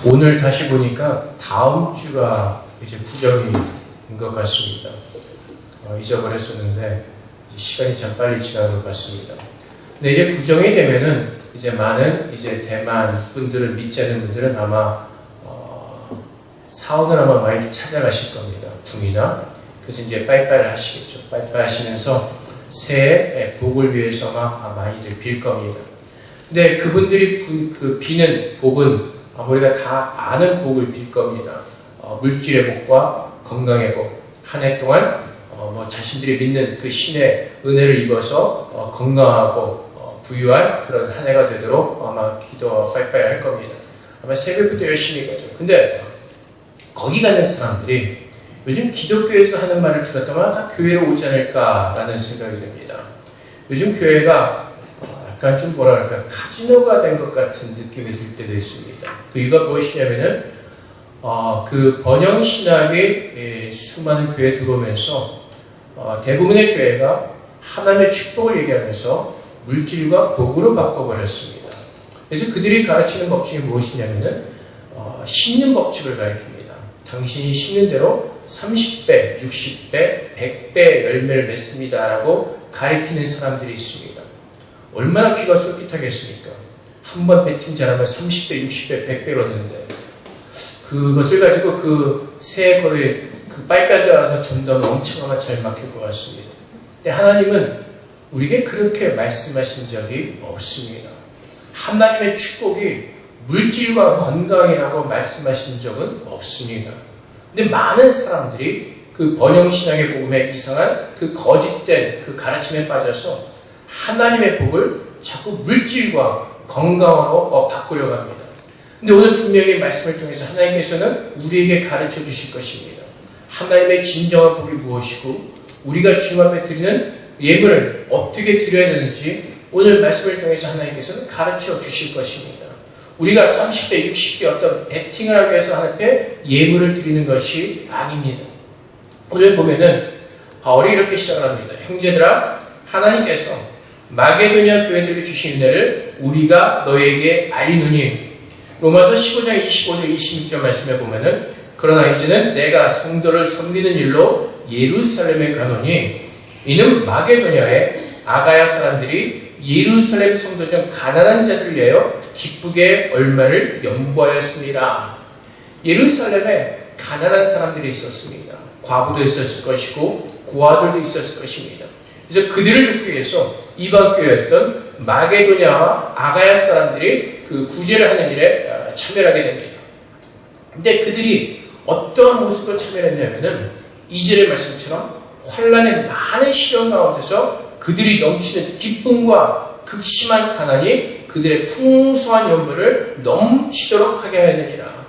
오늘 다시 보니까 다음 주가 이제 부정인 것 같습니다. 잊어버렸었는데 시간이 참 빨리 지나는 것 같습니다. 근데 이제 부정이 되면은 이제 많은 이제 대만 분들을 믿지 않는 분들은 아마 사원을 아마 많이 찾아가실 겁니다. 궁이나. 그래서 이제 빠이빠이를 하시겠죠. 빠이빠이 하시면서 새해 복을 위해서 많이들 빌 겁니다. 근데 그분들이 비는 복은 우리가 다 아는 복을 빌 겁니다. 물질의 복과 건강의 복. 한 해 동안 자신들이 믿는 그 신의 은혜를 입어서 건강하고 부유한 그런 한 해가 되도록 아마 기도와 빠이빠이 할 겁니다. 아마 새벽부터 열심히 가죠. 근데 거기 가는 사람들이 요즘 기독교에서 하는 말을 들었다면 다 교회로 오지 않을까라는 생각이 듭니다. 요즘 교회가 약간 좀 뭐랄까 카지노가 된 것 같은 느낌이 들 때도 있습니다. 그 이유가 무엇이냐면은 그 번영신학의 수많은 교회에 들어오면서 대부분의 교회가 하나님의 축복을 얘기하면서 물질과 복으로 바꿔버렸습니다. 그래서 그들이 가르치는 법칙이 무엇이냐면은 심는 법칙을 가르칩니다. 당신이 심는 대로 30배, 60배, 100배 열매를 맺습니다라고 가르치는 사람들이 있습니다. 얼마나 귀가 쏠깃하겠습니까? 한 번 배팅 잘하면 30배, 60배, 100배를 얻는데 그것을 가지고 그 새 거에 그 빨간데 와서 전도하면 엄청 아마 잘 막힐 것 같습니다. 근데 하나님은 우리에게 그렇게 말씀하신 적이 없습니다. 하나님의 축복이 물질과 건강이라고 말씀하신 적은 없습니다. 근데 많은 사람들이 그 번영신학의 복음에 이상한 그 거짓된 그 가르침에 빠져서 하나님의 복을 자꾸 물질과 건강으로 바꾸려고 합니다. 근데 오늘 분명히 말씀을 통해서 하나님께서는 우리에게 가르쳐 주실 것입니다. 하나님의 진정한 복이 무엇이고 우리가 주님 앞에 드리는 예물을 어떻게 드려야 되는지 오늘 말씀을 통해서 하나님께서는 가르쳐 주실 것입니다. 우리가 30배, 60배 어떤 베팅을 하기 위해서 하나님 앞에 예물을 드리는 것이 아닙니다. 오늘 보면은 바울이 이렇게 시작을 합니다. 형제들아, 하나님께서 마게도냐 교회들에게 주신 은혜를 우리가 너에게 알리노니. 로마서 15장 25절 26절 말씀에 보면은 그러나 이제는 내가 성도를 섬기는 일로 예루살렘에 가노니 이는 마게도냐의 아가야 사람들이 예루살렘 성도 중 가난한 자들을 위하여 기쁘게 얼마를 연보하였습니다. 예루살렘에 가난한 사람들이 있었습니다. 과부도 있었을 것이고 고아들도 있었을 것입니다. 그래서 그들을 돕기 위해서 이방 교회였던 마게도냐와 아가야 사람들이 그 구제를 하는 일에 참여하게 됩니다. 근데 그들이 어떠한 모습으로 참여했냐면은 2절의 말씀처럼 환란의 많은 시련 가운데서 그들이 넘치는 기쁨과 극심한 가난이 그들의 풍성한 연물을 넘치도록 하게 하느니라.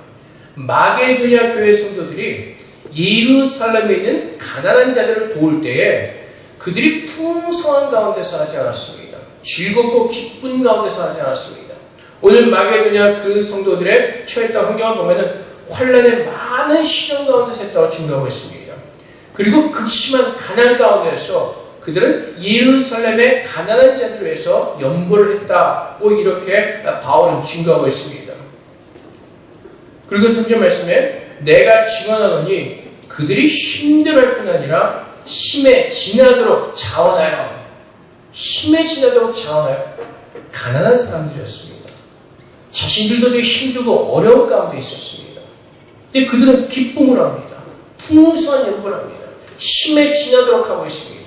마게도냐 교회 성도들이 예루살렘에 있는 가난한 자들을 도울 때에 그들이 풍성한 가운데서 하지 않았습니다. 즐겁고 기쁜 가운데서 하지 않았습니다. 오늘 마게도냐 그 성도들의 처했던 환경을 보면은 환란의 많은 시련 가운데서 했다고 증거하고 있습니다. 그리고 극심한 가난 가운데서 그들은 예루살렘의 가난한 자들을 위해서 연보를 했다고 이렇게 바울은 증거하고 있습니다. 그리고 성경 말씀에 내가 증언하노니 그들이 힘들어할 뿐 아니라 힘에 지나도록 자원하여 가난한 사람들이었습니다. 자신들도 되게 힘들고 어려운 가운데 있었습니다. 근데 그들은 기쁨을 합니다. 풍성한 연보를 합니다. 힘에 지나도록 하고 있습니다.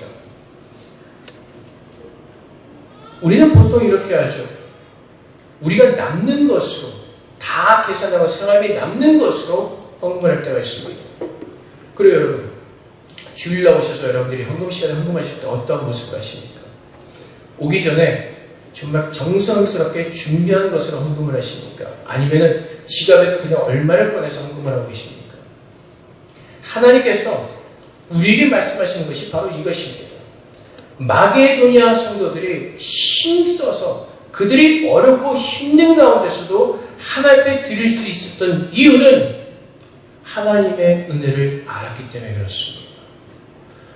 우리는 보통 이렇게 하죠. 우리가 남는 것으로 다 계산하고 생활비 남는 것으로 헌금할 때가 있습니다. 그리고 여러분 주일 나오셔서 여러분들이 헌금 시간에 헌금하실 때 어떤 모습을 하십니까? 오기 전에 정말 정성스럽게 준비한 것으로 헌금을 하십니까? 아니면은 지갑에서 그냥 얼마를 꺼내서 헌금을 하고 계십니까? 하나님께서 우리에게 말씀하시는 것이 바로 이것입니다. 마게도냐 성도들이 힘써서 그들이 어렵고 힘든 가운데서도 하나님 앞에 드릴 수 있었던 이유는 하나님의 은혜를 알았기 때문에 그렇습니다.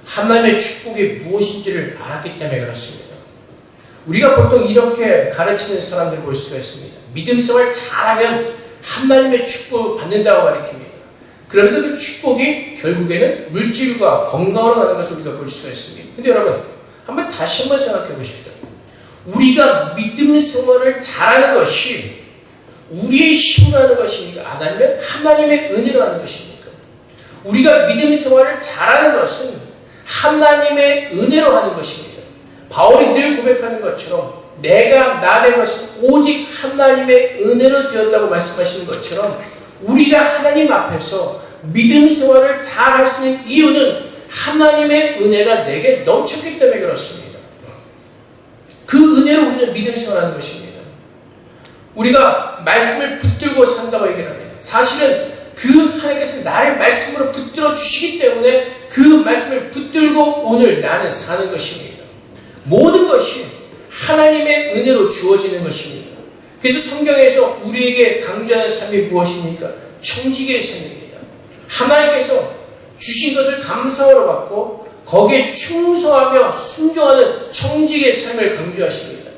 하나님의 축복이 무엇인지를 알았기 때문에 그렇습니다. 우리가 보통 이렇게 가르치는 사람들 볼 수가 있습니다. 믿음 생활 잘하면 하나님의 축복을 받는다고 가르칩니다. 그러면서 그 축복이 결국에는 물질과 건강으로 가는 것을 우리가 볼 수가 있습니다. 근데 여러분, 다시 한번 생각해 보십시오. 우리가 믿음 생활을 잘하는 것이 우리의 힘으로 하는 것입니까? 아니면 하나님의 은혜로 하는 것입니까? 우리가 믿음 생활을 잘하는 것은 하나님의 은혜로 하는 것입니다. 바울이 늘 고백하는 것처럼 내가 나 된 것은 오직 하나님의 은혜로 되었다고 말씀하시는 것처럼 우리가 하나님 앞에서 믿음 생활을 잘 할 수 있는 이유는 하나님의 은혜가 내게 넘쳤기 때문에 그렇습니다. 그 은혜로 우리는 믿음 생활하는 것입니다. 우리가 말씀을 붙들고 산다고 얘기를 합니다. 사실은 그 하나님께서 나를 말씀으로 붙들어 주시기 때문에 그 말씀을 붙들고 오늘 나는 사는 것입니다. 모든 것이 하나님의 은혜로 주어지는 것입니다. 그래서 성경에서 우리에게 강조하는 삶이 무엇입니까? 청지기의 삶입니다. 하나님께서 주신 것을 감사로 받고 거기에 충성하며 순종하는 청지기의 삶을 강조하십니다.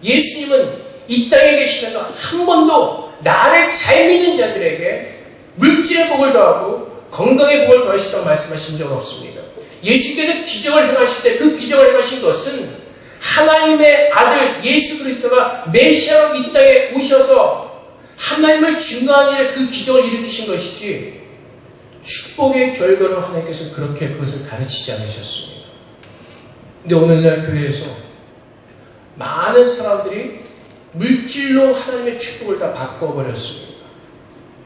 예수님은 이 땅에 계시면서 한 번도 나를 잘 믿는 자들에게 물질의 복을 더하고 건강의 복을 더하셨다고 말씀하신 적 없습니다. 예수께서 기적을 행하실 때 그 기적을 행하신 것은 하나님의 아들 예수 그리스도가 메시아로 이 땅에 오셔서 하나님을 증거하는 일에 그 기적을 일으키신 것이지 축복의 결과로 하나님께서 그렇게 그것을 가르치지 않으셨습니다. 근데 오늘날 교회에서 많은 사람들이 물질로 하나님의 축복을 다 바꿔버렸습니다.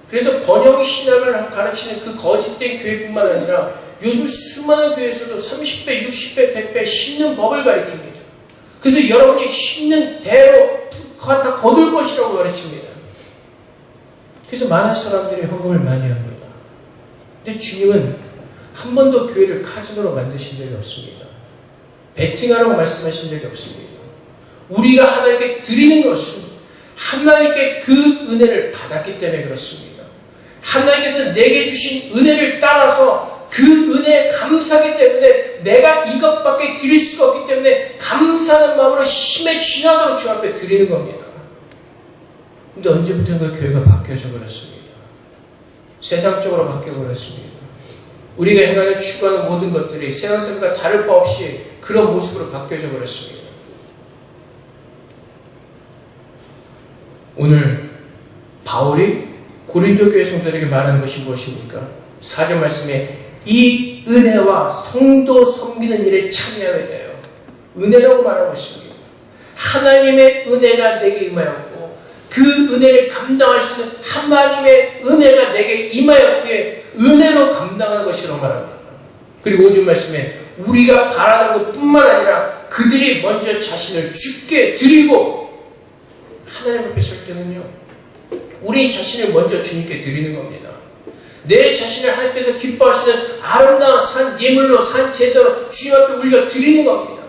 그래서 번영신학을 가르치는 그 거짓된 교회뿐만 아니라 요즘 수많은 교회에서도 30배, 60배, 100배 심는 법을 가르칩니다. 그래서 여러분이 심는 대로 다 거둘 것이라고 가르칩니다. 그래서 많은 사람들이 헌금을 많이 합니다. 근데 주님은 한 번도 교회를 카지노로 만드신 적이 없습니다. 베팅하라고 말씀하신 적이 없습니다. 우리가 하나님께 드리는 것은 하나님께 그 은혜를 받았기 때문에 그렇습니다. 하나님께서 내게 주신 은혜를 따라서 그 은혜에 감사하기 때문에 내가 이것밖에 드릴 수가 없기 때문에 감사하는 마음으로 힘에 지나도록 주 앞에 드리는 겁니다. 근데 언제부턴가 교회가 바뀌어져 버렸습니다. 세상적으로 바뀌어버렸습니다. 우리가 행하는 추구하는 모든 것들이 세상 사람과 다를 바 없이 그런 모습으로 바뀌어져 버렸습니다. 오늘 바울이 고린도 교회 성도들에게 말하는 것이 무엇입니까? 4절 말씀에 이 은혜와 성도 섬기는 일에 참여하게 돼요. 은혜라고 말하고 있습니다. 하나님의 은혜가 내게 임하였고 그 은혜를 감당할 수 있는 하나님의 은혜가 내게 임하였기에 은혜로 감당하는 것이라고 말합니다. 그리고 5절 말씀에 우리가 바라는 것뿐만 아니라 그들이 먼저 자신을 주께 드리고 하나님 앞에 설 때는요, 우리 자신을 먼저 주님께 드리는 겁니다. 내 자신을 하나님께서 기뻐하시는 아름다운 산 예물로 산 제사로 주님 앞에 올려 드리는 겁니다.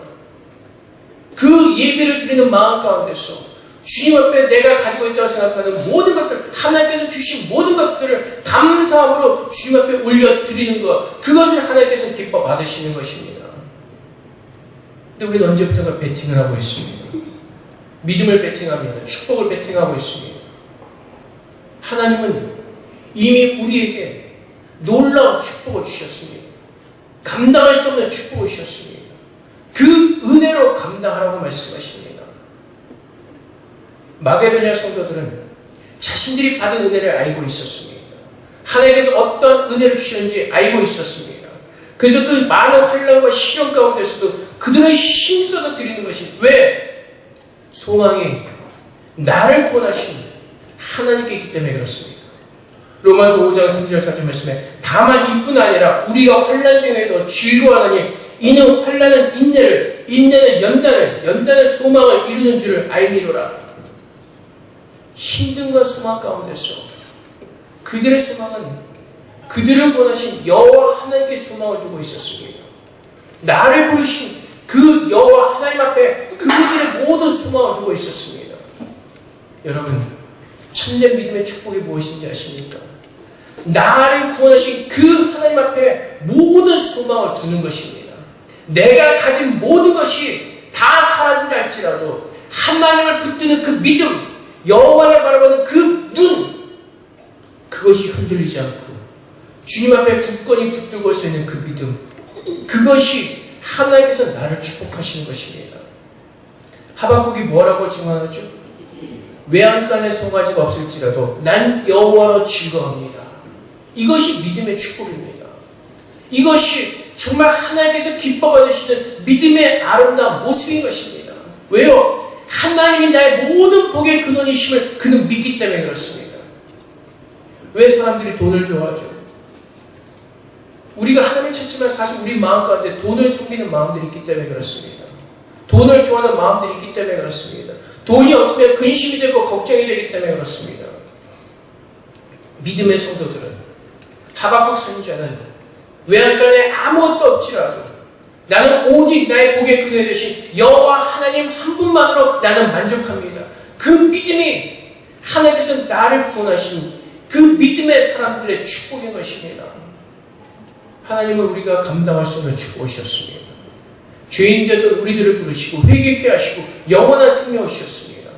그 예배를 드리는 마음 가운데서 주님 앞에 내가 가지고 있다고 생각하는 모든 것들, 하나님께서 주신 모든 것들을 감사함으로 주님 앞에 올려 드리는 것, 그것을 하나님께서 기뻐 받으시는 것입니다. 근데 우리는 언제부턴가 베팅을 하고 있습니다. 믿음을 베팅합니다. 축복을 베팅하고 있습니다. 하나님은 이미 우리에게 놀라운 축복을 주셨습니다. 감당할 수 없는 축복을 주셨습니다. 그 은혜로 감당하라고 말씀하십니다. 마게도냐 성도들은 자신들이 받은 은혜를 알고 있었습니다. 하나님께서 어떤 은혜를 주셨는지 알고 있었습니다. 그래서 그 많은 환난과 시련 가운데서도 그들은 힘써서 드리는 것이 왜? 소망이 나를 구원하신 하나님께 있기 때문에 그렇습니다. 로마서 5장 3절 4절 말씀에 다만 이뿐 아니라 우리가 환난 중에도 즐거워하나니 이는 환난은 인내를, 인내는 연단은 소망을 이루는 줄을 알미로라. 힘듦과 소망 가운데서 그들의 소망은 그들을 구원하신 여호와 하나님께 소망을 두고 있었습니다. 나를 부르신 그 여호와 하나님 앞에 그들의 모든 소망을 두고 있었습니다. 여러분, 참된 믿음의 축복이 무엇인지 아십니까? 나를 구원하신 그 하나님 앞에 모든 소망을 두는 것입니다. 내가 가진 모든 것이 다 사라진다 할지라도 하나님을 붙드는 그 믿음, 여호와를 바라보는 그 눈, 그것이 흔들리지 않고 주님 앞에 굳건히 붙들고 서 있는 그 믿음, 그것이 하나님께서 나를 축복하시는 것입니다. 하박국이 뭐라고 증언하죠? 외양간에 송아지가 없을지라도 난 여호와로 즐거워합니다. 이것이 믿음의 축복입니다. 이것이 정말 하나님께서 기뻐 받으시는 믿음의 아름다운 모습인 것입니다. 왜요? 하나님이 나의 모든 복의 근원이심을 그는 믿기 때문에 그렇습니다. 왜 사람들이 돈을 좋아하죠? 우리가 하나님을 찾지만 사실 우리 마음 가운데 돈을 숨기는 마음들이 있기 때문에 그렇습니다. 돈을 좋아하는 마음들이 있기 때문에 그렇습니다. 돈이 없으면 근심이 되고 걱정이 되기 때문에 그렇습니다. 믿음의 성도들은, 하박국 선지자는 외양간에 아무것도 없지라도 나는 오직 나의 복의 근원이 되신 여호와 하나님 한 분만으로 나는 만족합니다. 그 믿음이 하나님께서 나를 구원하신 그 믿음의 사람들의 축복인 것입니다. 하나님은 우리가 감당할 수 없는 축복이셨습니다. 죄인되던 우리들을 부르시고 회개케 하시고 영원한 생명을 주셨습니다.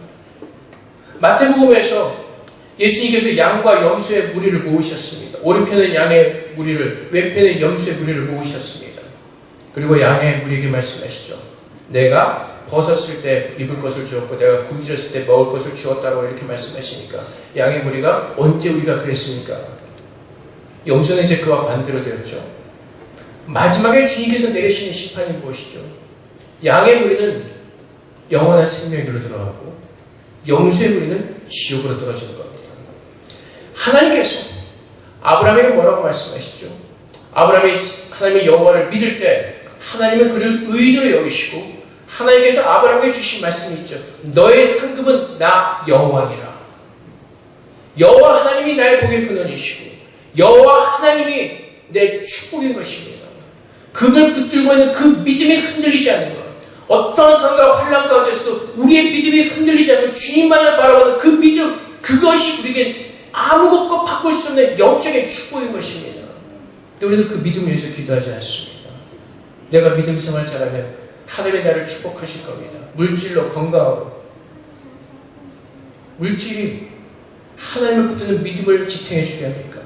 마태복음에서 예수님께서 양과 염소의 무리를 모으셨습니다. 오른편은 양의 무리를, 왼편은 염소의 무리를 모으셨습니다. 그리고 양의 무리에게 말씀하시죠. 내가 벗었을 때 입을 것을 주었고 내가 굶주렸을 때 먹을 것을 주었다고 이렇게 말씀하시니까 양의 무리가 언제 우리가 그랬습니까? 염소는 이제 그와 반대로 되었죠. 마지막에 주님께서 내리시는 심판이 무엇이죠? 양의 무리는 영원한 생명으로 들어가고 염소의 무리는 지옥으로 떨어지는 겁니다. 하나님께서 아브라함에게 뭐라고 말씀하시죠? 아브라함이 하나님의 여호와를 믿을 때 하나님은 그를 의인으로 여기시고 하나님께서 아브라함에게 주신 말씀이 있죠. 너의 상급은 나 여호와니라. 여호와 하나님이 나의 복의 근원이시고 여호와 하나님이 내 축복인 것입니다. 그걸 붙들고 있는 그 믿음이 흔들리지 않는 것. 어떤 상과 환난 가운데서도 우리의 믿음이 흔들리지 않고 주님만을 바라보는 그 믿음, 그것이 우리에게 아무것도 바꿀 수 없는 영적인 축복인 것입니다. 근데 우리는 그 믿음을 위해서 기도하지 않습니다. 내가 믿음 생활 잘하면 하나님의 나를 축복하실 겁니다. 물질로, 건강으로. 물질이 하나님을 붙드는 믿음을 지탱해 주게 합니까?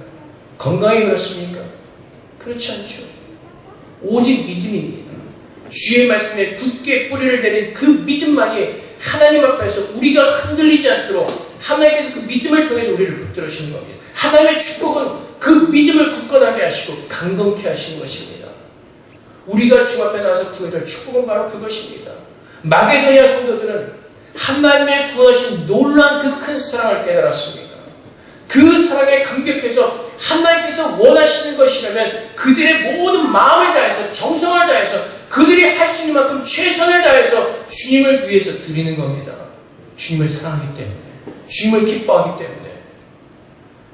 건강이 그렇습니까? 그렇지 않죠. 오직 믿음입니다. 주의 말씀에 굳게 뿌리를 내린 그 믿음만이 하나님 앞에서 우리가 흔들리지 않도록 하나님께서 그 믿음을 통해서 우리를 붙들어 주시는 겁니다. 하나님의 축복은 그 믿음을 굳건하게 하시고 강건케 하시는 것입니다. 우리가 주 앞에 나와서 구해야 될 축복은 바로 그것입니다. 마게도니아 성도들은 하나님의 구원하신 놀라운 그 큰 사랑을 깨달았습니다. 그 사랑에 감격해서 하나님께서 원하시는 것이라면 그들의 모든 마음을 다해서 정성을 다해서 그들이 할 수 있는 만큼 최선을 다해서 주님을 위해서 드리는 겁니다. 주님을 사랑하기 때문에, 주님을 기뻐하기 때문에.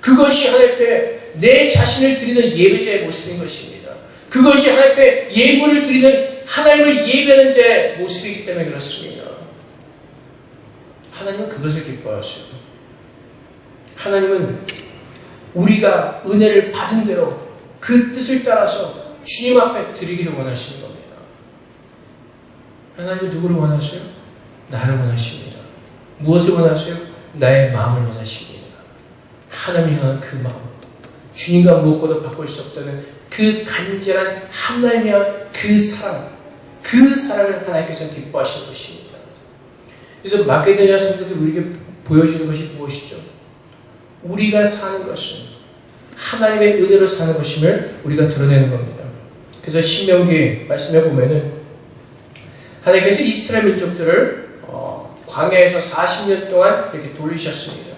그것이 하나님 앞에 내 자신을 드리는 예배자의 모습인 것입니다. 그것이 하나님 앞에 예물을 드리는 하나님을 예배하는 자의 모습이기 때문에 그렇습니다. 하나님은 그것을 기뻐하세요. 하나님은 우리가 은혜를 받은 대로 그 뜻을 따라서 주님 앞에 드리기를 원하시는 겁니다. 하나님은 누구를 원하세요? 나를 원하십니다. 무엇을 원하세요? 나의 마음을 원하십니다. 하나님을 향한 그 마음, 주님과 무엇과도 바꿀 수 없다는 그 간절한 하나님을 향한 그 사랑, 그 사랑을 하나님께서 기뻐하시는 것입니다. 그래서 마게도니아 성도들이 우리에게 보여주는 것이 무엇이죠? 우리가 사는 것은 하나님의 은혜로 사는 것임을 우리가 드러내는 겁니다. 그래서 신명기 말씀에 보면은 하나님께서 이스라엘 민족들을 광야에서 40년 동안 이렇게 돌리셨습니다.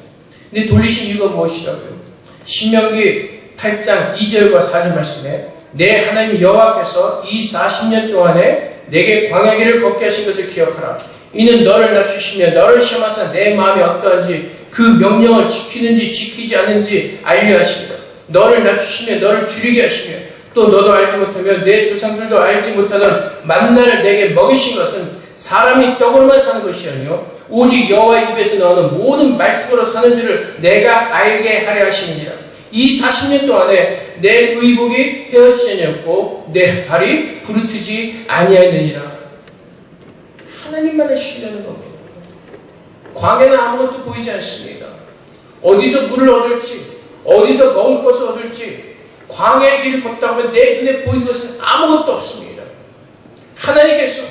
근데 돌리신 이유가 무엇이라고요? 신명기 8장 2절과 4절 말씀에 내 하나님 여호와께서 이 40년 동안에 내게 광야길을 걷게 하신 것을 기억하라. 이는 너를 낮추시며 너를 시험하사 내 마음이 어떠한지 그 명령을 지키는지 지키지 않는지 알려 하십니다. 너를 낮추시며 너를 줄이게 하시며 또 너도 알지 못하며 내 조상들도 알지 못하던 만나를 내게 먹이신 것은 사람이 떡으로만 사는 것이 아니요 오직 여호와의 입에서 나오는 모든 말씀으로 사는 줄을 내가 알게 하려 하시느니라. 이 40년 동안에 내 의복이 헤어지지 않았고 내 발이 부르트지 아니하였느니라. 하나님만을 신뢰하는 겁니다. 광야는 아무것도 보이지 않습니다. 어디서 물을 얻을지, 어디서 먹을 것을 얻을지, 광야의 길을 걷다 보면 내 눈에 보이는 것은 아무것도 없습니다. 하나님께서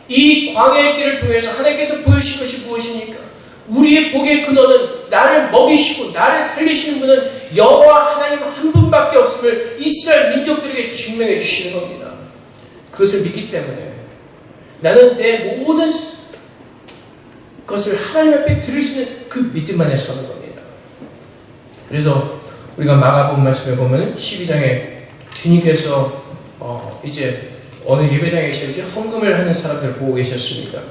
이 광야의 길을 통해서 하나님께서 보여주신 것이 무엇입니까? 우리의 복의 근원은 나를 먹이시고 나를 살리시는 분은 여호와 하나님 한 분밖에 없음을 이스라엘 민족들에게 증명해 주시는 겁니다. 그것을 믿기 때문에 나는 내 모든 것을 하나님 앞에 드릴 수 있는 그 믿음 안에 서는 겁니다. 그래서 우리가 마가복음 말씀에 보면 12장에 주님께서 이제 어느 예배당에 계실지 헌금을 하는 사람들을 보고 계셨습니다.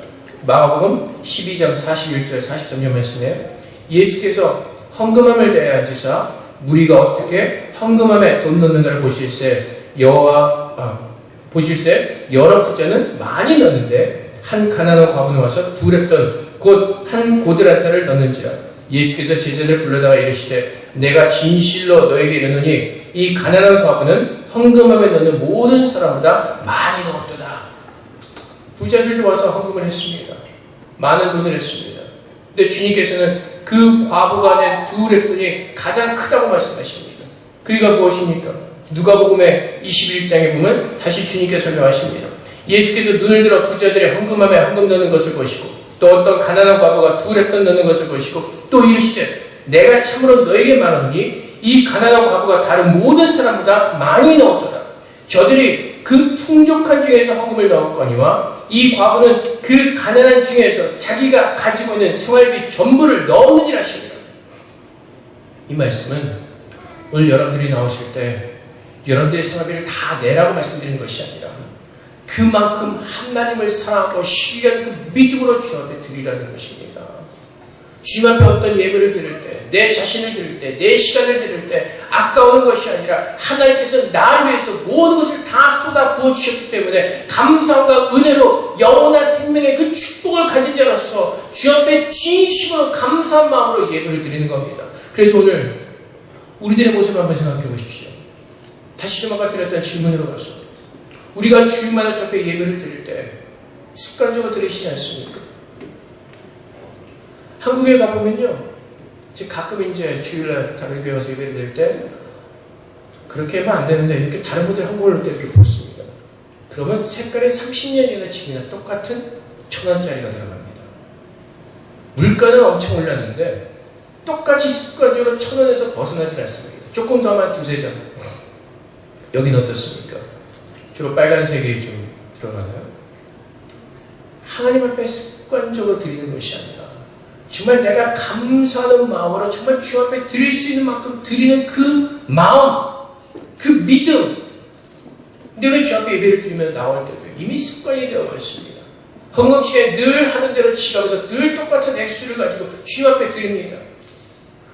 마가복음 12장 41절 43절 말씀에 예수께서 헌금함을 대하여 앉으사 무리가 어떻게 헌금함에 돈 넣는가를 보실세 여러 부자는 많이 넣는데 한 가난한 과부는 와서 두 렙돈 곧 한 고드란타를 넣는지라. 예수께서 제자들 불러다가 이르시되 내가 진실로 너에게 이르노니 이 가난한 과부는 헌금함에 넣는 모든 사람보다 많이 넣었도다. 부자들도 와서 헌금을 했습니다. 많은 돈을 했습니다. 근데 주님께서는 그 과부가 낸 두 렙돈이 가장 크다고 말씀하십니다. 그게 무엇입니까? 누가복음의 21장에 보면 다시 주님께서 설명하십니다. 예수께서 눈을 들어 부자들의 헌금함에 헌금 넣는 것을 보시고 또 어떤 가난한 과부가 두 렙돈 넣는 것을 보시고 또 이르시되 내가 참으로 너에게 말하노니 이 가난한 과부가 다른 모든 사람보다 많이 넣었도다. 저들이 그 풍족한 중에서 헌금을 넣었거니와 이 과부는 그 가난한 중에서 자기가 가지고 있는 생활비 전부를 넣었느니라 하십니다. 이 말씀은 오늘 여러분들이 나오실 때 여러분들의 생활비를 다 내라고 말씀드리는 것이 아니라 그만큼 하나님을 사랑하고 신뢰하는 그 믿음으로 주 앞에 드리라는 것입니다. 주님 앞에 어떤 예배를 드릴 때, 내 자신을 드릴 때, 내 시간을 드릴 때 아까우는 것이 아니라 하나님께서 나를 위해서 모든 것을 다 쏟아 부어주셨기 때문에 감사와 은혜로 영원한 생명의 그 축복을 가진 자로서 주 앞에 진심으로 감사한 마음으로 예배를 드리는 겁니다. 그래서 오늘 우리들의 모습을 한번 생각해 보십시오. 다시 좀 아까 드렸던 질문으로 가서 우리가 주일마다 주 앞에 예배를 드릴 때 습관적으로 드리시지 않습니까? 한국에 가보면요, 가끔 이제 주일날 다른 교회 와서 예배를 드릴 때 그렇게 하면 안 되는데 이렇게 다른 분들 한국을 올 때 이렇게 보습니다. 그러면 색깔이 30년이나 지금이나 똑같은 1,000원짜리가 들어갑니다. 물가는 엄청 올랐는데 똑같이 습관적으로 1,000원에서 벗어나지 않습니다. 조금 더 하면 두세 장. 여기는 어떻습니까? 주로 빨간색이 좀 들어가나요? 하나님 앞에 습관적으로 드리는 것이 아니라 정말 내가 감사하는 마음으로 정말 주 앞에 드릴 수 있는 만큼 드리는 그 마음, 그 믿음. 근데 왜 주 앞에 예배를 드리면 나올 때도 이미 습관이 되어버렸습니다. 헌금 시간에 늘 하는 대로 지가면서 늘 똑같은 액수를 가지고 주 앞에 드립니다.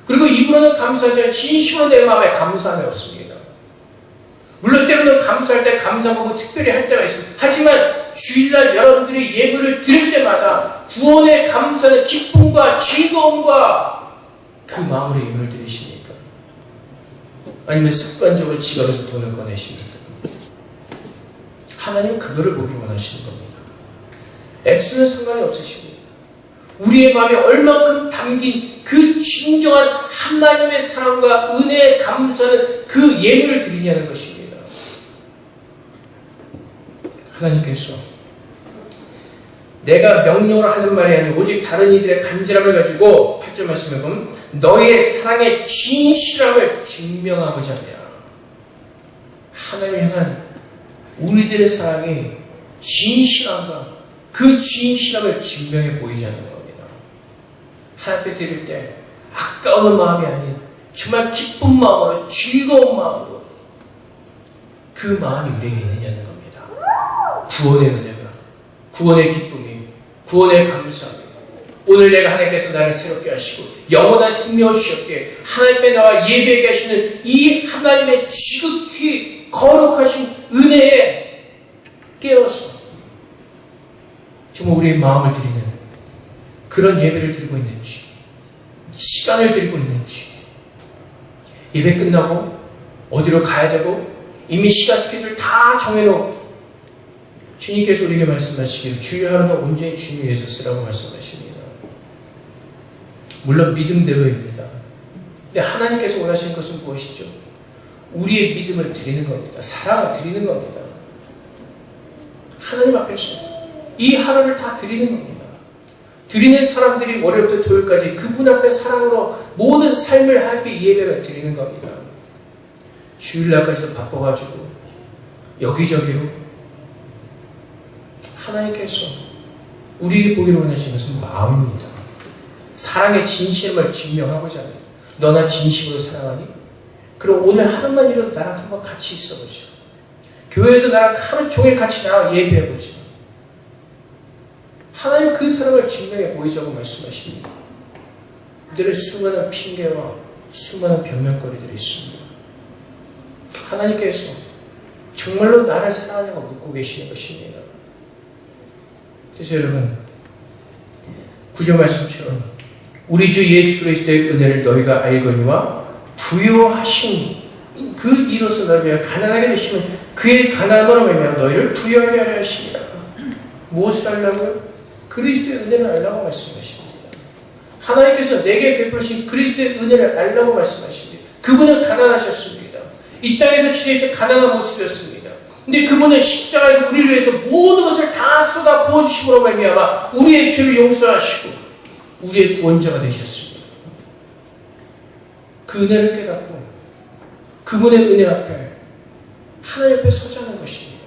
그리고 입으로는 감사하지만 진심으로 내 마음에 감사함이 없습니다. 물론 때로는 감사할 때 감사하고 특별히 할 때가 있습니다. 하지만 주일날 여러분들이 예배를 드릴 때마다 구원의 감사는 기쁨과 즐거움과 그 마음으로 예배를 드리십니까? 아니면 습관적으로 지갑에서 돈을 꺼내십니까? 하나님은 그거를 보기 원하시는 겁니다. 액수는 상관이 없으십니다. 우리의 마음에 얼만큼 담긴 그 진정한 하나님의 사랑과 은혜에 감사하는 그 예배를 드리냐는 것입니다. 하나님께서 내가 명령으로 하는 말이 아니라 오직 다른 이들의 간절함을 가지고 8절 말씀에 보면 너의 사랑의 진실함을 증명하고자 하냐. 하나님을 향한 우리들의 사랑이 진실함과 그 진실함을 증명해 보이지 않는 겁니다. 하나님 앞에 드릴 때 아까운 마음이 아닌 정말 기쁜 마음으로 즐거운 마음으로 그 마음이 우리에게 있느냐는 겁니다. 구원의 은혜가, 구원의 기쁨이, 구원의 감사함이 오늘 내가 하나님께서 나를 새롭게 하시고 영원한 생명을 주셨기에 하나님께 나와 예배하게 하시는 이 하나님의 지극히 거룩하신 은혜에 깨어서 정말 우리의 마음을 드리는 그런 예배를 드리고 있는지, 시간을 드리고 있는지, 예배 끝나고 어디로 가야 되고 이미 시간 스케줄 다 정해놓은 주님께서 우리에게 말씀하시기를 주의 하루는 온전히 주님 위해서 쓰라고 말씀하십니다. 물론 믿음대로입니다. 근데 하나님께서 원하시는 것은 무엇이죠? 우리의 믿음을 드리는 겁니다. 사랑을 드리는 겁니다. 하나님 앞에서 이 하루를 다 드리는 겁니다. 드리는 사람들이 월요일부터 토요일까지 그분 앞에 사랑으로 모든 삶을 하나님께 예배를 드리는 겁니다. 주일날까지도 바빠가지고 여기저기로 하나님께서 우리에게 보기로 원하시는 것은 마음입니다. 사랑의 진심을 증명하고자 합니다. 너나 진심으로 사랑하니? 그럼 오늘 하루만 이라도 나랑 한번 같이 있어보자. 교회에서 나랑 하루 종일 같이 나와 예배해보자. 하나님 그 사랑을 증명해 보이자고 말씀하십니다. 늘 수많은 핑계와 수많은 변명거리들이 있습니다. 하나님께서 정말로 나를 사랑하냐고 묻고 계시는 것입니다. 그래서 여러분, 구절 말씀처럼 우리 주 예수 그리스도의 은혜를 너희가 알거니와 부요하신 그 이로써 너희가 가난하게 되시면 그의 가난으로 말미암아 너희를 부요하게 하려 하시니라. 무엇을 하려고요? 그리스도의 은혜를 알라고 말씀하십니다. 하나님께서 내게 베푸신 그리스도의 은혜를 알라고 말씀하십니다. 그분은 가난하셨습니다. 이 땅에서 지낼 때 가난한 모습이었습니다. 근데 그분은 십자가에서 우리를 위해서 모든 것을 다 쏟아 부어주심으로 말미암아 우리의 죄를 용서하시고 우리의 구원자가 되셨습니다. 그 은혜를 깨닫고 그분의 은혜 앞에 하나님 앞에 서자는 것입니다.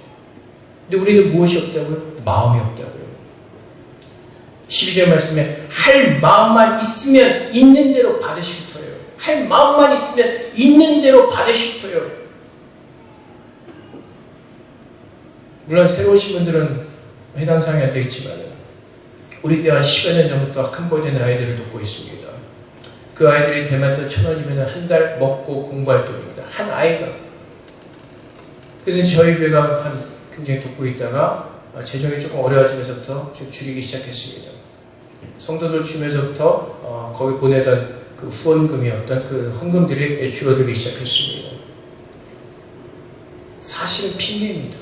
근데 우리는 무엇이 없다고요? 마음이 없다고요. 12절 말씀에 할 마음만 있으면 있는 대로 받으실 터요. 할 마음만 있으면 있는 대로 받으실 터요. 물론 새로 오신 분들은 해당 사항이 안 되겠지만 우리 때와 10여 년 전부터 캄보디아의 아이들을 돕고 있습니다. 그 아이들이 대만 1,000원이면 한 달 먹고 공부할 돈입니다. 한 아이가. 그래서 저희 교회가 굉장히 돕고 있다가 재정이 조금 어려워지면서부터 좀 줄이기 시작했습니다. 성도들 주면서부터 거기 보내던 그 후원금이 어떤 그 헌금들이 줄어들기 시작했습니다. 사실은 핑계입니다.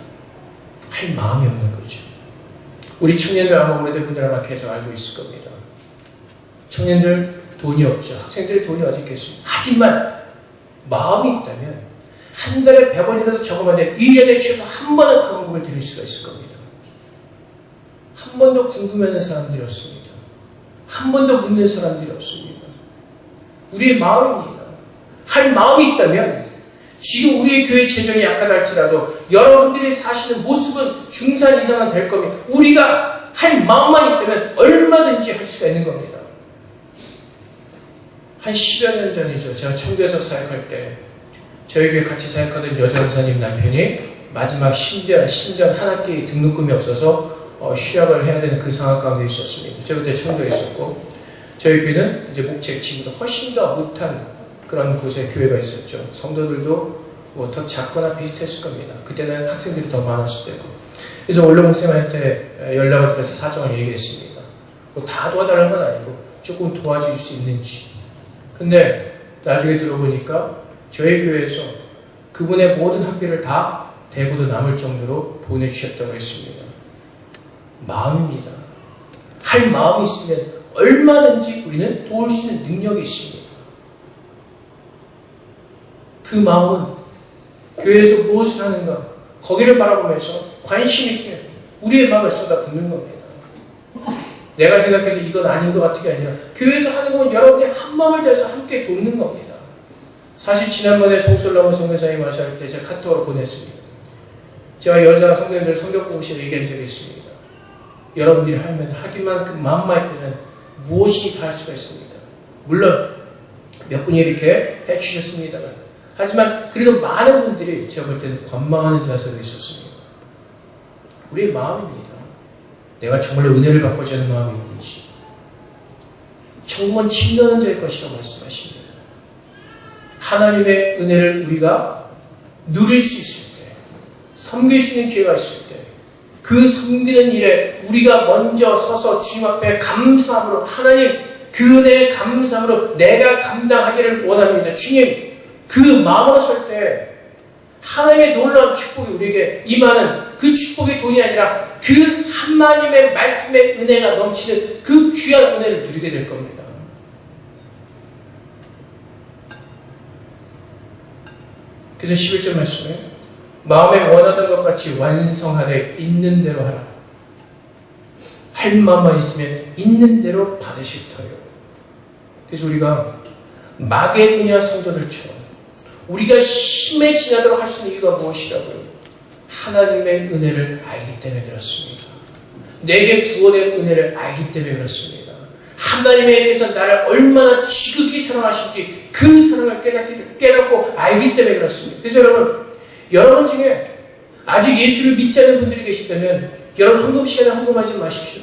할 마음이 없는 거죠. 우리 청년들 아마 오래된 분들 아마 계속 알고 있을 겁니다. 청년들 돈이 없죠. 학생들이 돈이 어디 있겠습니까? 하지만 마음이 있다면 한 달에 100원이라도 적으면 1년에 최소 한 번은 그 헌금을 드릴 수가 있을 겁니다. 한 번도 궁금해하는 사람들이 없습니다. 한 번도 묻는 사람들이 없습니다. 우리의 마음입니다. 할 마음이 있다면 지금 우리의 교회 재정이 약하다 할지라도 여러분들이 사시는 모습은 중산 이상은 될 겁니다. 우리가 할 마음만 있다면 얼마든지 할 수가 있는 겁니다. 한 10여 년 전이죠. 제가 청주에서 사역할 때 저희 교회 같이 사역하던 여전사님 남편이 마지막 신전 한 학기 등록금이 없어서 휴학을 해야 되는 그 상황 가운데 있었습니다. 제가 그때 청주에 있었고 저희 교회는 이제 목책 지구도 훨씬 더 못한 그런 곳에 교회가 있었죠. 성도들도 뭐 더 작거나 비슷했을 겁니다. 그때는 학생들이 더 많았을 때고. 그래서 원로 목사님한테 연락을 드려서 사정을 얘기했습니다. 뭐 다 도와달라는 건 아니고 조금 도와줄 수 있는지. 근데 나중에 들어보니까 저희 교회에서 그분의 모든 학비를 다 대고도 남을 정도로 보내주셨다고 했습니다. 마음입니다. 할 마음이 있으면 얼마든지 우리는 도울 수 있는 능력이 있습니다. 그 마음은 교회에서 무엇을 하는가 거기를 바라보면서 관심 있게 우리의 마음을 쏟아붓는 겁니다. 내가 생각해서 이건 아닌 것 같은 게 아니라 교회에서 하는 건 여러분이 한 마음을 다해서 함께 돕는 겁니다. 사실 지난번에 송솔라모 성교사님 하실 때 제가 카톡으로 보냈습니다. 제가 여자 성도님들 성경 공부실에 얘기한 적이 있습니다. 여러분들이 하기만 그 마음만 있다면 무엇이든 다 할 수가 있습니다. 물론 몇 분이 이렇게 해주셨습니다만 하지만 그래도 많은 분들이 제가 볼 때는 관망하는 자세로 있었습니다. 우리의 마음입니다. 내가 정말로 은혜를 받고자 하는 마음이 있는지. 천국은 침노하는 자의 것이라고 말씀하십니다. 하나님의 은혜를 우리가 누릴 수 있을 때, 섬길 수 있는 기회가 있을 때, 그 섬기는 일에 우리가 먼저 서서 주님 앞에 감사함으로 하나님 그 은혜에 감사함으로 내가 감당하기를 원합니다. 주님 그 마음으로 설 때 하나님의 놀라운 축복이 우리에게 임하는 그 축복의 돈이 아니라 그 하나님의 말씀의 은혜가 넘치는 그 귀한 은혜를 누리게 될 겁니다. 그래서 11절 말씀에 마음에 원하던 것 같이 완성하되 있는 대로 하라. 할 마음만 있으면 있는 대로 받으실 터요. 그래서 우리가 마게도냐 성도들처럼 우리가 힘에 지나도록 할 수 있는 이유가 무엇이라고요? 하나님의 은혜를 알기 때문에 그렇습니다. 내게 구원의 은혜를 알기 때문에 그렇습니다. 하나님에 대해서 나를 얼마나 지극히 사랑하신지 그 사랑을 깨닫고 알기 때문에 그렇습니다. 그래서 여러분 중에 아직 예수를 믿지 않는 분들이 계시다면 여러분 헌금 시간에 헌금하지 마십시오.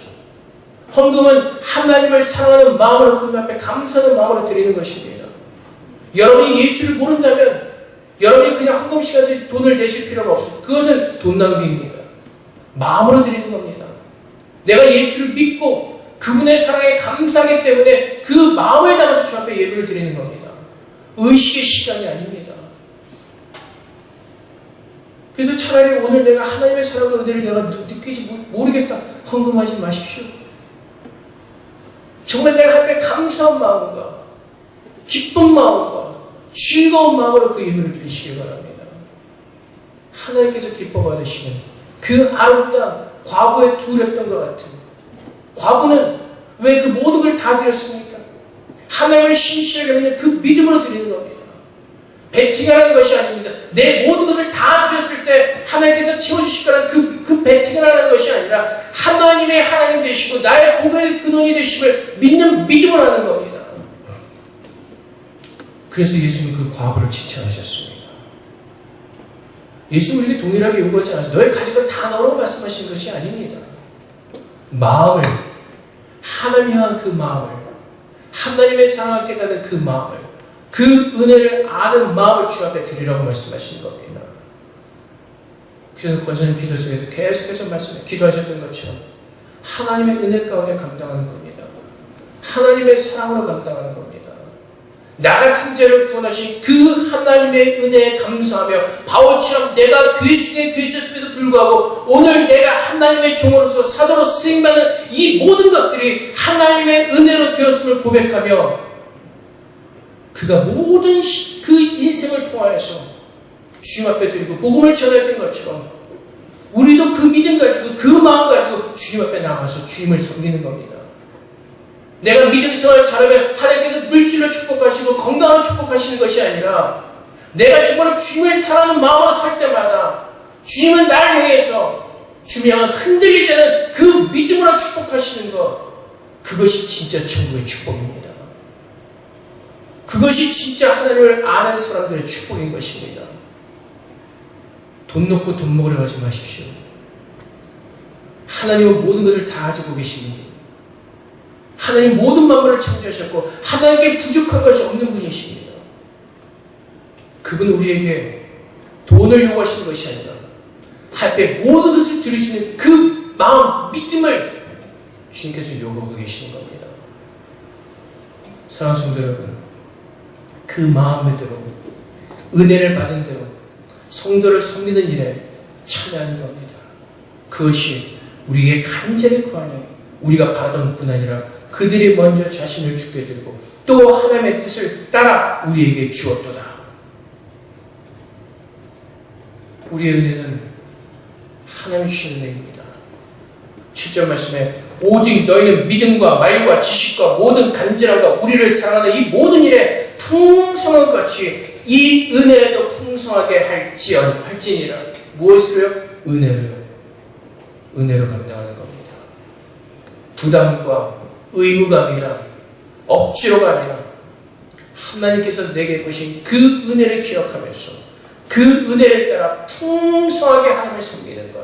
헌금은 하나님을 사랑하는 마음으로 그 앞에 감사하는 마음으로 드리는 것입니다. 여러분이 예수를 모른다면 여러분이 그냥 헌금 시간에 돈을 내실 필요가 없습니다. 그것은 돈 낭비입니다. 마음으로 드리는 겁니다. 내가 예수를 믿고 그분의 사랑에 감사하기 때문에 그 마음을 담아서 주 앞에 예배를 드리는 겁니다. 의식의 시간이 아닙니다. 그래서 차라리 오늘 내가 하나님의 사랑과 은혜를 내가 느끼지 모르겠다. 헌금하지 마십시오. 정말 내가 하나님께 감사한 마음과 기쁜 마음과 즐거운 마음으로 그 예배를 드리시기 바랍니다. 하나님께서 기뻐 받으시는 그 아름다운 과거에 두렵던 것 같은 과거는 왜 그 모든 걸 다 드렸습니까? 하나님을 신실하게 믿는 그 믿음으로 드리는 겁니다. 배팅하는 것이 아닙니다. 내 모든 것을 다 드렸을 때 하나님께서 채워주실 거라는 그 배팅을 하는 것이 아니라 하나님의 하나님 되시고 나의 복의 근원이 되심을 믿는 믿음을 하는 겁니다. 그래서 예수님이 그 과거를 칭찬하셨습니다. 예수님은 우리에게 동일하게 요구하지 않아서 너의 가진 걸 다 넣으라고 말씀하신 것이 아닙니다. 마음을, 하나님 향한 그 마음을, 하나님의 사랑을 깨닫는 그 마음을, 그 은혜를 아는 마음을 주 앞에 드리라고 말씀하신 겁니다. 그래서 권사님 기도 속에서 계속해서 기도하셨던 것처럼 하나님의 은혜 가운데 감당하는 겁니다. 하나님의 사랑으로 감당하는 겁니다. 나 같은 자를 구원하신 그 하나님의 은혜에 감사하며 바울처럼 내가 괴수의 괴수였음에도 불구하고 오늘 내가 하나님의 종으로서 사도로 쓰임받는 이 모든 것들이 하나님의 은혜로 되었음을 고백하며 그가 모든 그 인생을 통하여서 주님 앞에 드리고 복음을 전했던 것처럼 우리도 그 믿음 가지고 그 마음 가지고 주님 앞에 나가서 주님을 섬기는 겁니다. 내가 믿음 생활을 잘하면 하나님께서 물질로 축복하시고 건강을 축복하시는 것이 아니라 내가 정말 주님을 사랑하는 마음으로 살 때마다 주님은 나를 향해서 주님이 흔들리지 않은 그 믿음으로 축복하시는 것, 그것이 진짜 천국의 축복입니다. 그것이 진짜 하나님을 아는 사람들의 축복인 것입니다. 돈 놓고 돈 먹으려 하지 마십시오. 하나님은 모든 것을 다 가지고 계십니다. 하나님 모든 만물을 창조하셨고 하나님께 부족한 것이 없는 분이십니다. 그분은 우리에게 돈을 요구하시는 것이 아니라 하나님의 모든 것을 들으시는 그 마음, 믿음을 주님께서 요구하고 계시는 겁니다. 사랑하는 성도 여러분, 그 마음대로 은혜를 받은 대로 성도를 섬기는 일에 참여하는 겁니다. 그것이 우리에게 간절히 구하는 우리가 바라던 뿐 아니라 그들이 먼저 자신을 죽게 드리고 또 하나님의 뜻을 따라 우리에게 주었도다. 우리의 은혜는 하나님이 주시는 은혜입니다. 7절 말씀에 오직 너희는 믿음과 말과 지식과 모든 간절함과 우리를 사랑하는 이 모든 일에 풍성한 것 같이 이 은혜에도 풍성하게 할지니라. 무엇으로요? 은혜로 감당하는 겁니다. 부담과 의무감이나 억지로가 아니라 하나님께서 내게 주신 그 은혜를 기억하면서 그 은혜를 따라 풍성하게 하나님을 섬기는 것.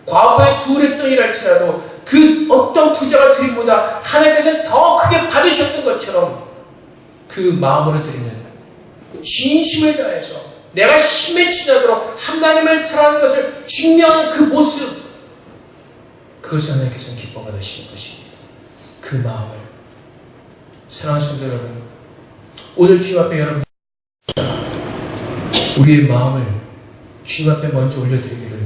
과거에 두렵던 일할지라도 그 어떤 부자가 드림보다 하나님께서 더 크게 받으셨던 것처럼 그 마음으로 드리는 진심을 다해서 내가 힘에 지나도록 하나님을 사랑하는 것을 증명하는 그 모습, 그것을 하나님께서는 기뻐 받으시는 것입니다. 그 마음을, 사랑하는 성도 여러분, 오늘 주님 앞에 여러분 우리의 마음을 주님 앞에 먼저 올려드리기를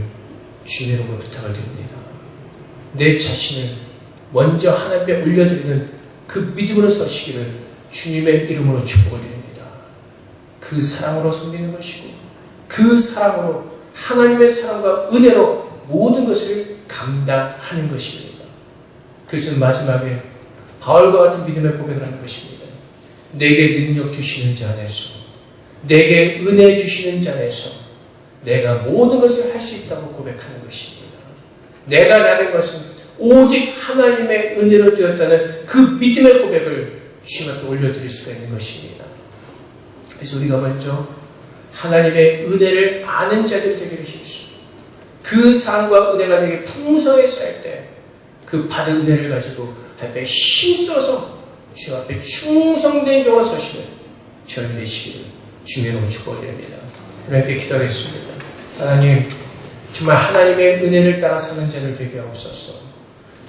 주님의 이름으로 부탁을 드립니다. 내 자신을 먼저 하나님께 올려드리는 그 믿음으로 서시기를 주님의 이름으로 축복을 드립니다. 그 사랑으로 섬기는 것이고 그 사랑으로, 하나님의 사랑과 은혜로 모든 것을 감당하는 것입니다. 그래서 마지막에 바울과 같은 믿음의 고백을 하는 것입니다. 내게 능력 주시는 자 안에서, 내게 은혜 주시는 자 안에서 내가 모든 것을 할 수 있다고 고백하는 것입니다. 내가 나는 것은 오직 하나님의 은혜로 되었다는 그 믿음의 고백을 주님 앞에 올려드릴 수가 있는 것입니다. 그래서 우리가 먼저 하나님의 은혜를 아는 자들이 되게 해주십시오. 그 사랑과 은혜가 되게 풍성하게 쌓일 때 그 받은 은혜를 가지고 앞에 힘써서 주 앞에 충성된 자가 서시는 저희 되시기를 주님의 이름으로 축복드립니다. 하나님께 기도하겠습니다. 하나님, 정말 하나님의 은혜를 따라 사는 자들 되게 하옵소서.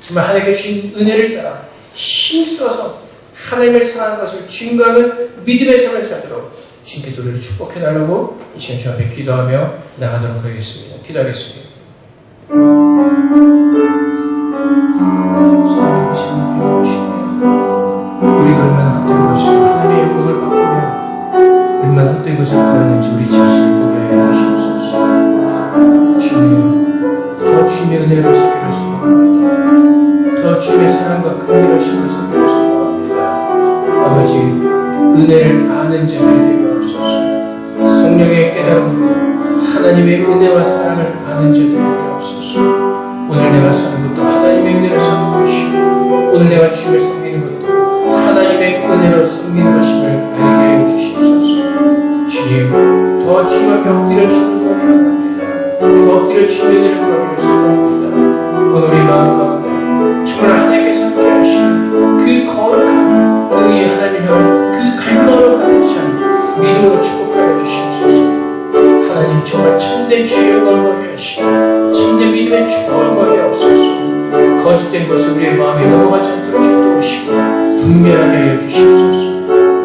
정말 하나님께 주신 은혜를 따라 힘써서 하나님을 사랑하는 것을 증거하는 믿음의 삶을 살도록 주님께서 우리를 축복해달라고 이 시간 주 앞에 기도하며 나가도록 하겠습니다. 기도하겠습니다. 우리가 얼마나 헛된 것을 하나님의 영광을 바꾸며 얼마나 헛된 것을 구하는지 우리 자신을 보게 하여 주시옵소서. 주님, 더 주님의 은혜로 살기를 소망합니다. 더 주님의 사랑과 긍휼하신 것을 살기를 소망합니다. 아버지, 은혜를 아는 자들이 되게 하옵소서. 성령의 깨달음으로 하나님의 은혜와 사랑을 아는 자들이 되게 하옵소서. 오늘 내가 사는 것도 하나님의 은혜로 사는 것이고, 오늘 내가 주님을 섬기는 것도 하나님의 은혜로 섬기는 것임을 알게 하여 주시옵소서. 주님, 더 주님 앞에 엎드려 주님을 구합니다. 더 엎드려 주님의 은혜를 구하기를 소망합니다. 오늘 우리 마음 가운데 정말 하나님께서 함께하시는 그 거룩한 그 하나님 향한 그 갈망으로 가득 찬 믿음으로 축복하여 주시옵소서. 하나님, 정말 참된 주의 영광을 구하게 하시고 참된 믿음의 축복을 구하게 하옵소서. 거짓된 것을 우리의 마음에 넘어가지 않도록 축복하시고 분별하게 하여 주시옵소서.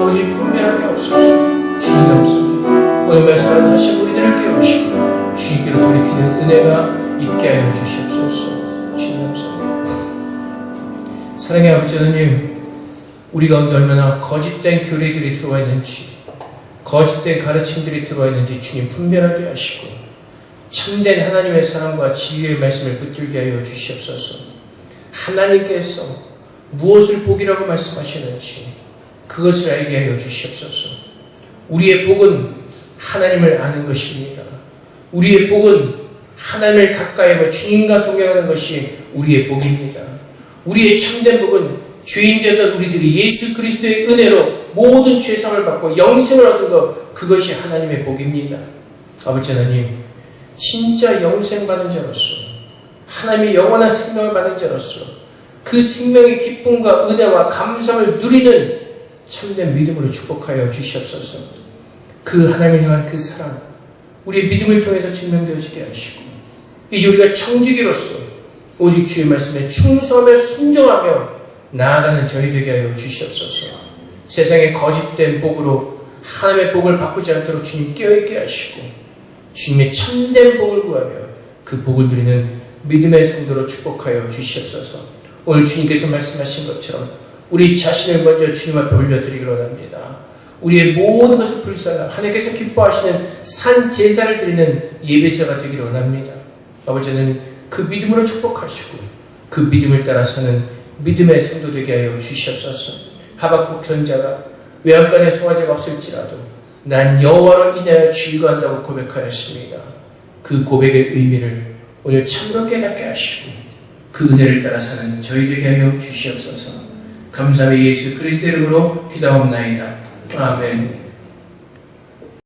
아버지, 분별하게 하옵소서. 주님 감사합니다. 오늘 말씀을 다시 우리들을 깨우시고 주님께로 돌이키는 은혜가 있게 하여 주시옵소서. 주님 감사합니다. 사랑의 아버지 하나님, 우리 가운데 얼마나 거짓된 교리들이 들어와 있는지, 거짓된 가르침들이 들어와 있는지 주님 분별하게 하시고 참된 하나님의 사랑과 진리의 말씀을 붙들게 하여 주시옵소서. 하나님께서 무엇을 복이라고 말씀하시는지 그것을 알게 하여 주시옵소서. 우리의 복은 하나님을 아는 것입니다. 우리의 복은 하나님을 가까이 하며 주님과 동행하는 것이 우리의 복입니다. 우리의 참된 복은 죄인 되던 우리들이 예수 그리스도의 은혜로 모든 죄상을 받고 영생을 얻은 것, 그것이 하나님의 복입니다. 아버지 하나님, 진짜 영생 받은 자로서, 하나님의 영원한 생명을 받은 자로서 그 생명의 기쁨과 은혜와 감사를 누리는 참된 믿음으로 축복하여 주시옵소서. 그 하나님을 향한 그 사랑, 우리의 믿음을 통해서 증명되어지게 하시고 이제 우리가 청지기로서 오직 주의 말씀에 충성하며 순종하며 나아가는 저희 되게 하여 주시옵소서. 세상의 거짓된 복으로 하나님의 복을 바꾸지 않도록 주님 깨어있게 하시고 주님의 참된 복을 구하며 그 복을 누리는 믿음의 성도로 축복하여 주시옵소서. 오늘 주님께서 말씀하신 것처럼 우리 자신을 먼저 주님 앞에 올려드리기로 합니다. 우리의 모든 것을 불사라 하나님께서 기뻐하시는 산 제사를 드리는 예배자가 되기를 원합니다. 아버지는 그 믿음으로 축복하시고 그 믿음을 따라 사는 믿음의 성도 되게 하여 주시옵소서. 하박국 선자가 외양간에 송아지가 없을지라도 난 여호와로 인하여 즐거워한다고 고백하였습니다. 그 고백의 의미를 오늘 참으로 깨닫게 하시고 그 은혜를 따라 사는 저희 되게 하여 주시옵소서. 감사의 예수 그리스도 이름으로 기도하옵나이다. 아멘.